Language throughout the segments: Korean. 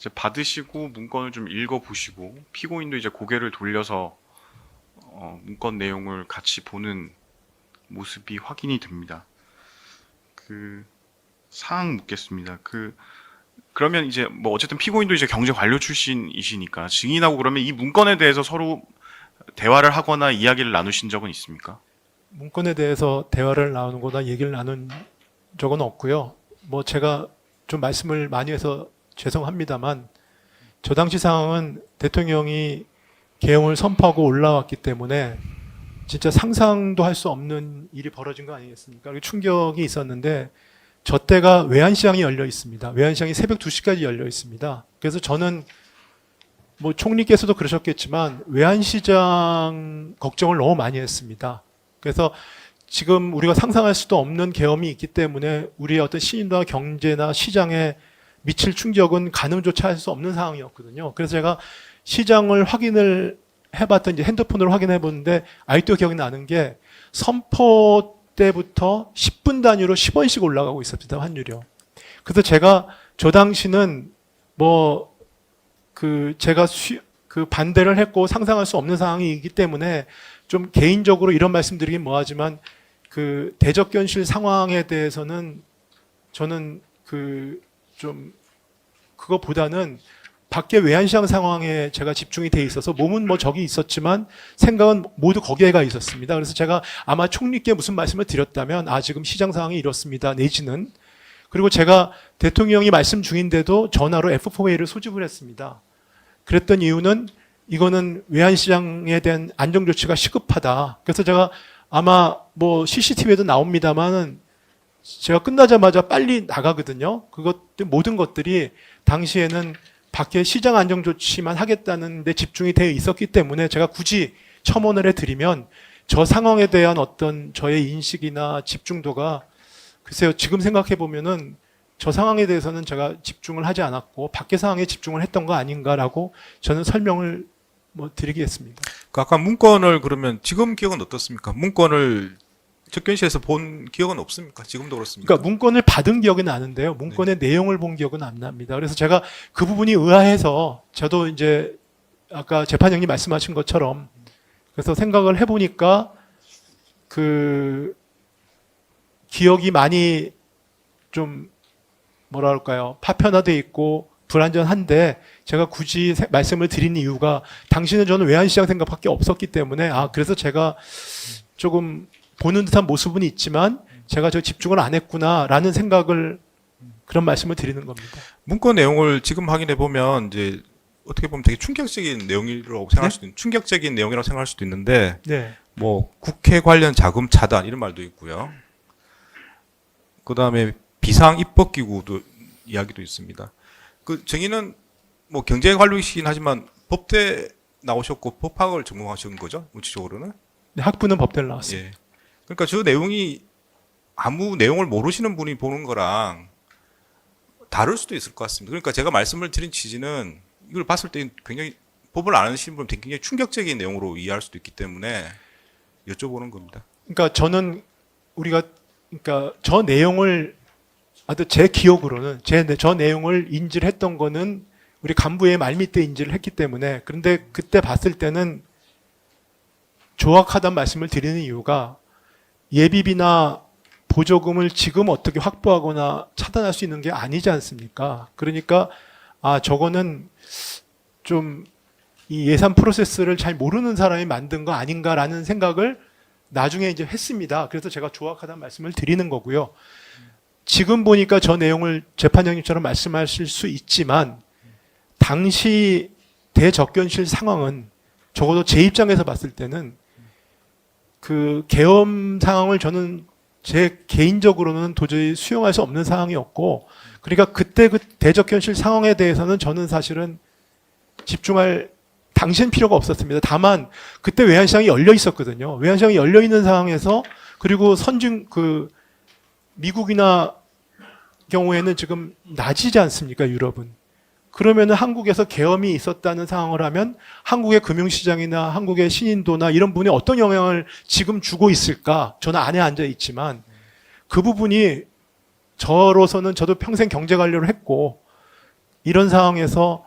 이제 받으시고 문건을 좀 읽어보시고 피고인도 이제 고개를 돌려서 문건 내용을 같이 보는 모습이 확인이 됩니다. 그 사항 묻겠습니다. 그러면 이제 뭐 어쨌든 피고인도 이제 경제 관료 출신이시니까 증인하고 그러면 이 문건에 대해서 서로 대화를 하거나 이야기를 나누신 적은 있습니까? 문건에 대해서 대화를 나누거나 얘기를 나눈 적은 없고요. 뭐 제가 좀 말씀을 많이 해서 죄송합니다만 저 당시 상황은 대통령이 계엄을 선포하고 올라왔기 때문에 진짜 상상도 할 수 없는 일이 벌어진 거 아니겠습니까? 그리고 충격이 있었는데 저 때가 외환시장이 열려 있습니다. 외환시장이 새벽 2시까지 열려 있습니다. 그래서 저는 뭐 총리께서도 그러셨겠지만 외환시장 걱정을 너무 많이 했습니다. 그래서 지금 우리가 상상할 수도 없는 계엄이 있기 때문에 우리의 어떤 시민과 경제나 시장에 미칠 충격은 가늠조차 할 수 없는 상황이었거든요. 그래서 제가 시장을 확인을 해봤던 이제 핸드폰으로 확인해 보는데 아직도 기억이 나는 게 선포 때부터 10분 단위로 10원씩 올라가고 있었습니다. 환율이요. 그래서 제가 저 당시는 뭐 제가 반대를 했고 상상할 수 없는 상황이기 때문에 좀 개인적으로 이런 말씀드리긴 뭐하지만 대적견실 상황에 대해서는 저는 좀 그거보다는 밖에 외환시장 상황에 제가 집중이 돼 있어서 몸은 뭐 저기 있었지만 생각은 모두 거기에 가 있었습니다. 그래서 제가 아마 총리께 무슨 말씀을 드렸다면 지금 시장 상황이 이렇습니다. 내지는 그리고 제가 대통령이 말씀 중인데도 전화로 F4A를 소집을 했습니다. 그랬던 이유는 이거는 외환시장에 대한 안정조치가 시급하다. 그래서 제가 아마 뭐 CCTV에도 나옵니다만은 제가 끝나자마자 빨리 나가거든요. 모든 것들이 당시에는 밖에 시장 안정조치만 하겠다는 데 집중이 되어 있었기 때문에 제가 굳이 첨언을 해드리면 저 상황에 대한 어떤 저의 인식이나 집중도가 글쎄요, 지금 생각해보면은 저 상황에 대해서는 제가 집중을 하지 않았고 밖의 상황에 집중을 했던 거 아닌가라고 저는 설명을 드리겠습니다. 아까 문건을 그러면 지금 기억은 어떻습니까? 문건을 접견실에서 본 기억은 없습니까? 지금도 그렇습니까? 그러니까 문건을 받은 기억은 나는데요. 문건의 내용을 본 기억은 안 납니다. 그래서 제가 그 부분이 의아해서 저도 이제 아까 재판장님 말씀하신 것처럼 그래서 생각을 해보니까 기억이 많이 좀 뭐랄까요, 파편화돼 있고 불완전한데 제가 굳이 말씀을 드린 이유가 당시는 저는 외환시장 생각밖에 없었기 때문에 그래서 제가 조금 보는 듯한 모습은 있지만 제가 저 집중을 안 했구나라는 생각을 그런 말씀을 드리는 겁니다. 문건 내용을 지금 확인해 보면 이제 어떻게 보면 되게 충격적인 내용이라고 생각할 수도 있는 충격적인 내용이라고 생각할 수도 있는데 네. 뭐 국회 관련 자금 차단 이런 말도 있고요. 그다음에 비상 입법기구도 이야기도 있습니다. 정의는 뭐 경제관료이시긴 하지만 법대 나오셨고 법학을 전공하신 거죠? 우치적으로는? 네, 학부는 법대를 나왔습니다. 예. 그러니까 저 내용이 아무 내용을 모르시는 분이 보는 거랑 다를 수도 있을 것 같습니다. 그러니까 제가 말씀을 드린 취지는 이걸 봤을 때 굉장히 법을 안 아시는 분은 굉장히 충격적인 내용으로 이해할 수도 있기 때문에 여쭤보는 겁니다. 그러니까 저는 그러니까 저 내용을 제 기억으로는 저 내용을 인지를 했던 거는 우리 간부의 말밑에 인지를 했기 때문에 그런데 그때 봤을 때는 조악하다는 말씀을 드리는 이유가 예비비나 보조금을 지금 어떻게 확보하거나 차단할 수 있는 게 아니지 않습니까? 그러니까 저거는 좀 이 예산 프로세스를 잘 모르는 사람이 만든 거 아닌가라는 생각을 나중에 이제 했습니다. 그래서 제가 조악하다는 말씀을 드리는 거고요. 지금 보니까 저 내용을 재판장님처럼 말씀하실 수 있지만 당시 대적견실 상황은 적어도 제 입장에서 봤을 때는 계엄 상황을 저는 제 개인적으로는 도저히 수용할 수 없는 상황이었고 그러니까 그때 대적견실 상황에 대해서는 저는 사실은 집중할 당시엔 필요가 없었습니다. 다만 그때 외환시장이 열려 있었거든요. 외환시장이 열려 있는 상황에서 그리고 미국이나 경우에는 지금 낮이지 않습니까? 유럽은. 그러면은 한국에서 계엄이 있었다는 상황을 하면 한국의 금융시장이나 한국의 신인도나 이런 부분에 어떤 영향을 지금 주고 있을까? 저는 안에 앉아 있지만 그 부분이 저로서는 저도 평생 경제관료를 했고 이런 상황에서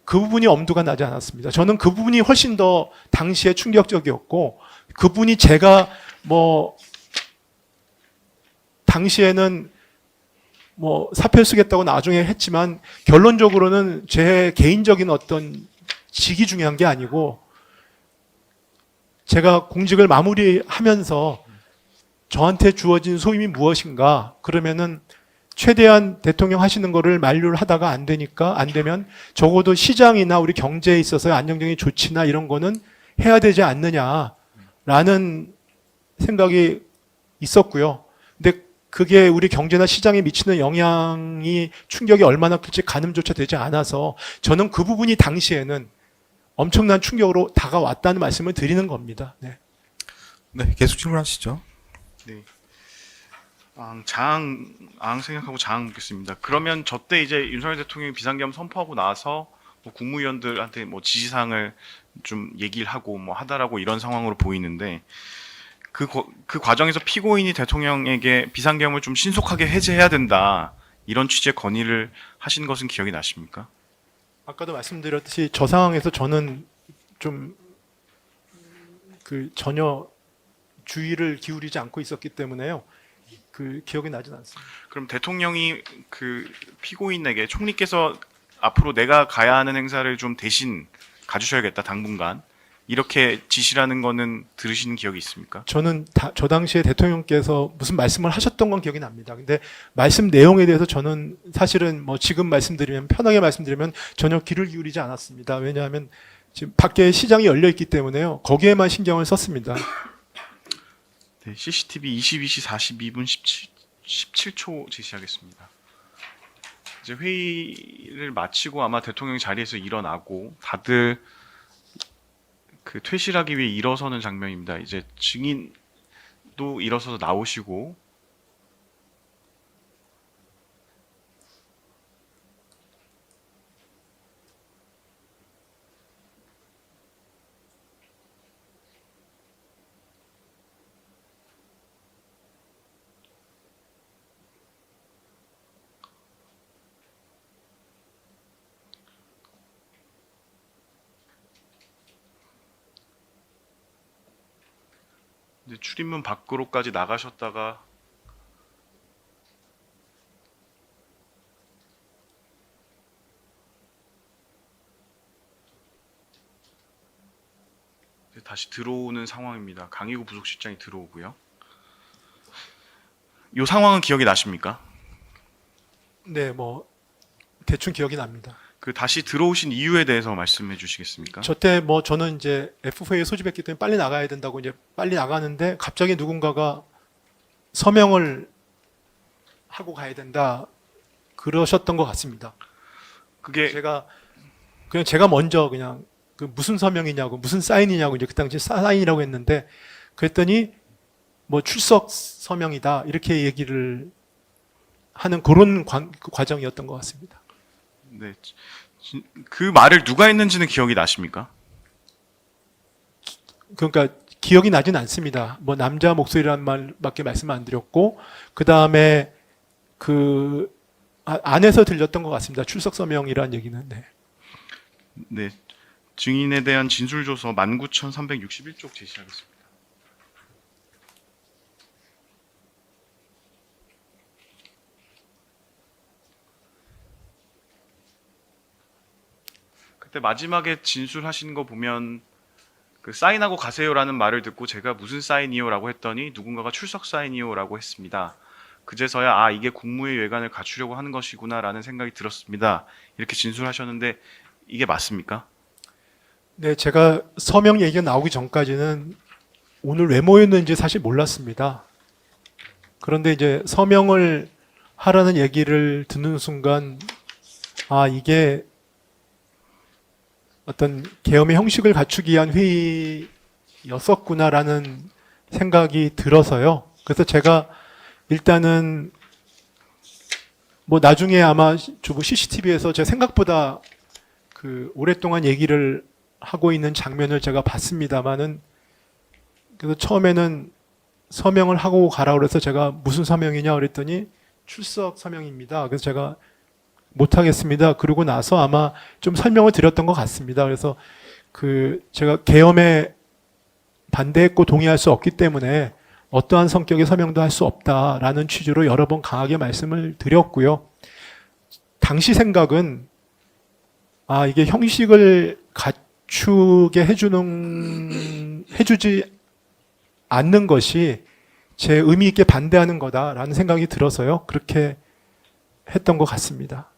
그 부분이 엄두가 나지 않았습니다. 저는 그 부분이 훨씬 더 당시에 충격적이었고, 그분이 제가 뭐 당시에는 뭐 사표를 쓰겠다고 나중에 했지만 결론적으로는 제 개인적인 어떤 직이 중요한 게 아니고, 제가 공직을 마무리하면서 저한테 주어진 소임이 무엇인가, 그러면은 최대한 대통령 하시는 거를 만류를 하다가 안 되면 적어도 시장이나 우리 경제에 있어서의 안정적인 조치나 이런 거는 해야 되지 않느냐라는 생각이 있었고요. 근데 그게 우리 경제나 시장에 미치는 영향이 충격이 얼마나 클지 가늠조차 되지 않아서 저는 그 부분이 당시에는 엄청난 충격으로 다가왔다는 말씀을 드리는 겁니다. 네. 네, 계속 질문하시죠. 네. 장항 생각하고 장항 묻겠습니다. 그러면 저때 이제 윤석열 대통령이 비상계엄 선포하고 나서 뭐 국무위원들한테 뭐 지시사항을 좀 얘기를 하고 뭐 하다라고 이런 상황으로 보이는데, 그 과정에서 피고인이 대통령에게 비상계엄을 좀 신속하게 해제해야 된다, 이런 취지의 건의를 하신 것은 기억이 나십니까? 아까도 말씀드렸듯이 저 상황에서 저는 좀 전혀 주의를 기울이지 않고 있었기 때문에요. 기억이 나진 않습니다. 그럼 대통령이 그 피고인에게 총리께서 앞으로 내가 가야 하는 행사를 좀 대신 가주셔야겠다, 당분간, 이렇게 지시라는 거는 들으시는 기억이 있습니까? 저는 저 당시에 대통령께서 무슨 말씀을 하셨던 건 기억이 납니다. 근데 말씀 내용에 대해서 저는 사실은 뭐 지금 편하게 말씀드리면 전혀 귀를 기울이지 않았습니다. 왜냐하면 지금 밖에 시장이 열려 있기 때문에요. 거기에만 신경을 썼습니다. 네, CCTV 22시 42분 17초 제시하겠습니다. 이제 회의를 마치고 아마 대통령이 자리에서 일어나고 다들 그 퇴실하기 위해 일어서는 장면입니다. 이제 증인도 일어서서 나오시고, 이제 출입문 밖으로까지 나가셨다가 이제 다시 들어오는 상황입니다. 강희구 부속실장이 들어오고요. 이 상황은 기억이 나십니까? 네, 뭐 대충 기억이 납니다. 그 다시 들어오신 이유에 대해서 말씀해 주시겠습니까? 저때 저는 이제 F회에 소집했기 때문에 빨리 나가야 된다고 이제 빨리 나가는데 갑자기 누군가가 서명을 하고 가야 된다 그러셨던 것 같습니다. 그게 제가 먼저 그냥 무슨 서명이냐고 무슨 사인이냐고 이제 그 당시 사인이라고 했는데, 그랬더니 뭐 출석 서명이다 이렇게 얘기를 하는 그런 과정이었던 것 같습니다. 네, 그 말을 누가 했는지는 기억이 나십니까? 그러니까 기억이 나진 않습니다. 뭐 남자 목소리라는 말밖에 말씀을 안 드렸고, 그 다음에 안에서 들렸던 것 같습니다. 출석 서명이라는 얘기는. 네. 네, 증인에 대한 진술조서 19,361쪽 제시하겠습니다. 그때 마지막에 진술하신 거 보면 그 사인하고 가세요라는 말을 듣고 제가 무슨 사인이요라고 했더니 누군가가 출석 사인이요라고 했습니다. 그제서야 이게 국무회의 외관을 갖추려고 하는 것이구나라는 생각이 들었습니다. 이렇게 진술하셨는데 이게 맞습니까? 네, 제가 서명 얘기가 나오기 전까지는 오늘 왜 모였는지 사실 몰랐습니다. 그런데 이제 서명을 하라는 얘기를 듣는 순간 이게 어떤 계엄의 형식을 갖추기 위한 회의였었구나라는 생각이 들어서요. 그래서 제가 일단은 뭐 나중에 아마 CCTV에서 제 생각보다 오랫동안 얘기를 하고 있는 장면을 제가 봤습니다만은, 그래서 처음에는 서명을 하고 가라 그래서 제가 무슨 서명이냐 그랬더니 출석 서명입니다. 그래서 제가 못하겠습니다. 그러고 나서 아마 좀 설명을 드렸던 것 같습니다. 그래서 제가 계엄에 반대했고 동의할 수 없기 때문에 어떠한 성격의 서명도 할 수 없다라는 취지로 여러 번 강하게 말씀을 드렸고요. 당시 생각은 이게 형식을 갖추게 해주지 않는 것이 제 의미 있게 반대하는 거다라는 생각이 들어서요. 그렇게 했던 것 같습니다.